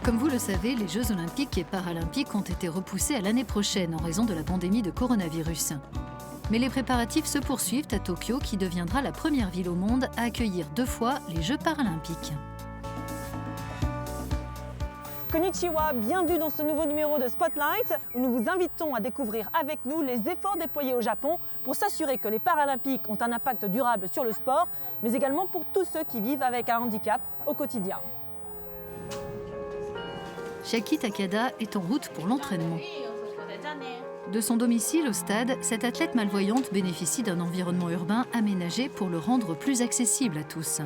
Comme vous le savez, les Jeux olympiques et paralympiques ont été repoussés à l'année prochaine en raison de la pandémie de coronavirus. Mais les préparatifs se poursuivent à Tokyo, qui deviendra la première ville au monde à accueillir 2 fois les Jeux paralympiques. Konnichiwa, bienvenue dans ce nouveau numéro de Spotlight où nous vous invitons à découvrir avec nous les efforts déployés au Japon pour s'assurer que les Paralympiques ont un impact durable sur le sport, mais également pour tous ceux qui vivent avec un handicap au quotidien. Chiaki Takada est en route pour l'entraînement. De son domicile au stade, cette athlète malvoyante bénéficie d'un environnement urbain aménagé pour le rendre plus accessible à tous.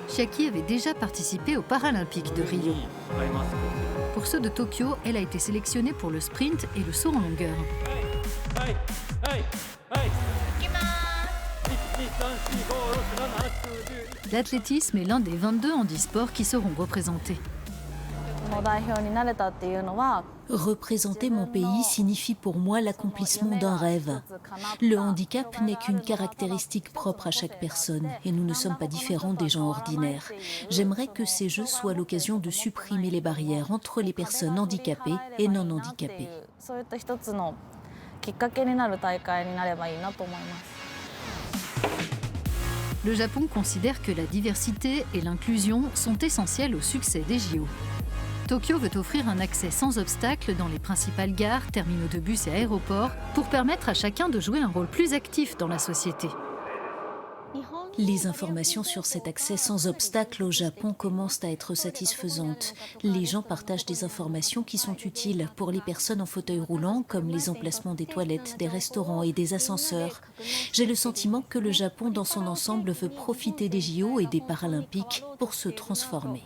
Chiaki avait déjà participé aux Paralympiques de Rio. Pour ceux de Tokyo, elle a été sélectionnée pour le sprint et le saut en longueur. L'athlétisme est l'un des 22 handisports qui seront représentés. Représenter mon pays signifie pour moi l'accomplissement d'un rêve. Le handicap n'est qu'une caractéristique propre à chaque personne et nous ne sommes pas différents des gens ordinaires. J'aimerais que ces Jeux soient l'occasion de supprimer les barrières entre les personnes handicapées et non handicapées. Le Japon considère que la diversité et l'inclusion sont essentielles au succès des JO. Tokyo veut offrir un accès sans obstacle dans les principales gares, terminaux de bus et aéroports pour permettre à chacun de jouer un rôle plus actif dans la société. Les informations sur cet accès sans obstacle au Japon commencent à être satisfaisantes. Les gens partagent des informations qui sont utiles pour les personnes en fauteuil roulant, comme les emplacements des toilettes, des restaurants et des ascenseurs. J'ai le sentiment que le Japon dans son ensemble veut profiter des JO et des Paralympiques pour se transformer.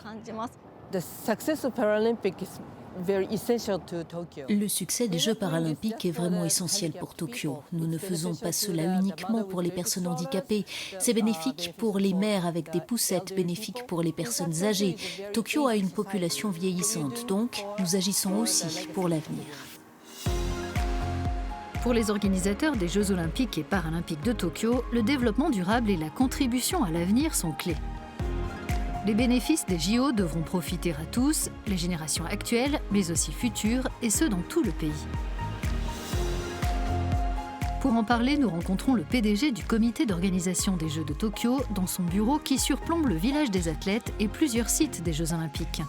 Le succès des Jeux paralympiques est vraiment essentiel pour Tokyo. Nous ne faisons pas cela uniquement pour les personnes handicapées. C'est bénéfique pour les mères avec des poussettes, bénéfique pour les personnes âgées. Tokyo a une population vieillissante, donc nous agissons aussi pour l'avenir. Pour les organisateurs des Jeux olympiques et paralympiques de Tokyo, le développement durable et la contribution à l'avenir sont clés. Les bénéfices des JO devront profiter à tous, les générations actuelles, mais aussi futures, et ce dans tout le pays. Pour en parler, nous rencontrons le PDG du comité d'organisation des Jeux de Tokyo dans son bureau qui surplombe le village des athlètes et plusieurs sites des Jeux olympiques.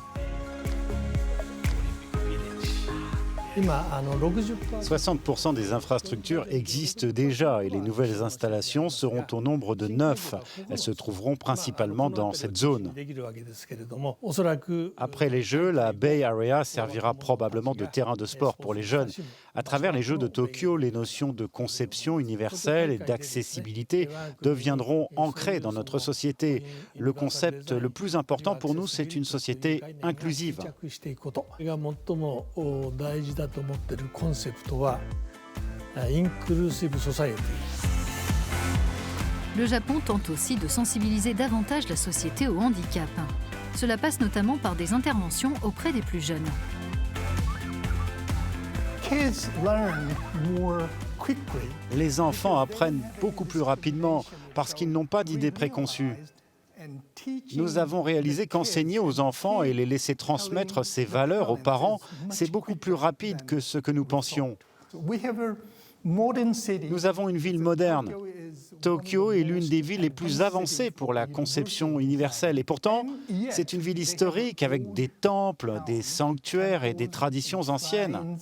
60% des infrastructures existent déjà et les nouvelles installations seront au nombre de 9. Elles se trouveront principalement dans cette zone. Après les Jeux, la Bay Area servira probablement de terrain de sport pour les jeunes. À travers les Jeux de Tokyo, les notions de conception universelle et d'accessibilité deviendront ancrées dans notre société. Le concept le plus important pour nous, c'est une société inclusive. Le Japon tente aussi de sensibiliser davantage la société au handicap. Cela passe notamment par des interventions auprès des plus jeunes. Les enfants apprennent beaucoup plus rapidement parce qu'ils n'ont pas d'idées préconçues. Nous avons réalisé qu'enseigner aux enfants et les laisser transmettre ces valeurs aux parents, c'est beaucoup plus rapide que ce que nous pensions. Nous avons une ville moderne. Tokyo est l'une des villes les plus avancées pour la conception universelle. Et pourtant, c'est une ville historique avec des temples, des sanctuaires et des traditions anciennes.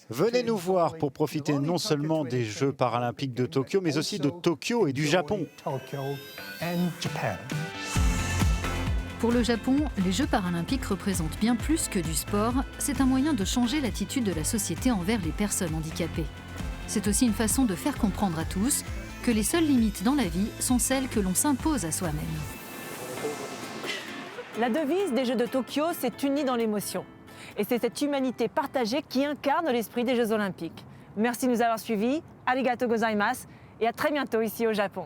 Venez nous voir pour profiter non seulement des Jeux paralympiques de Tokyo, mais aussi de Tokyo et du Japon. Pour le Japon, les Jeux paralympiques représentent bien plus que du sport. C'est un moyen de changer l'attitude de la société envers les personnes handicapées. C'est aussi une façon de faire comprendre à tous que les seules limites dans la vie sont celles que l'on s'impose à soi-même. La devise des Jeux de Tokyo, c'est uni dans l'émotion. Et c'est cette humanité partagée qui incarne l'esprit des Jeux olympiques. Merci de nous avoir suivis, arigato gozaimasu, et à très bientôt ici au Japon.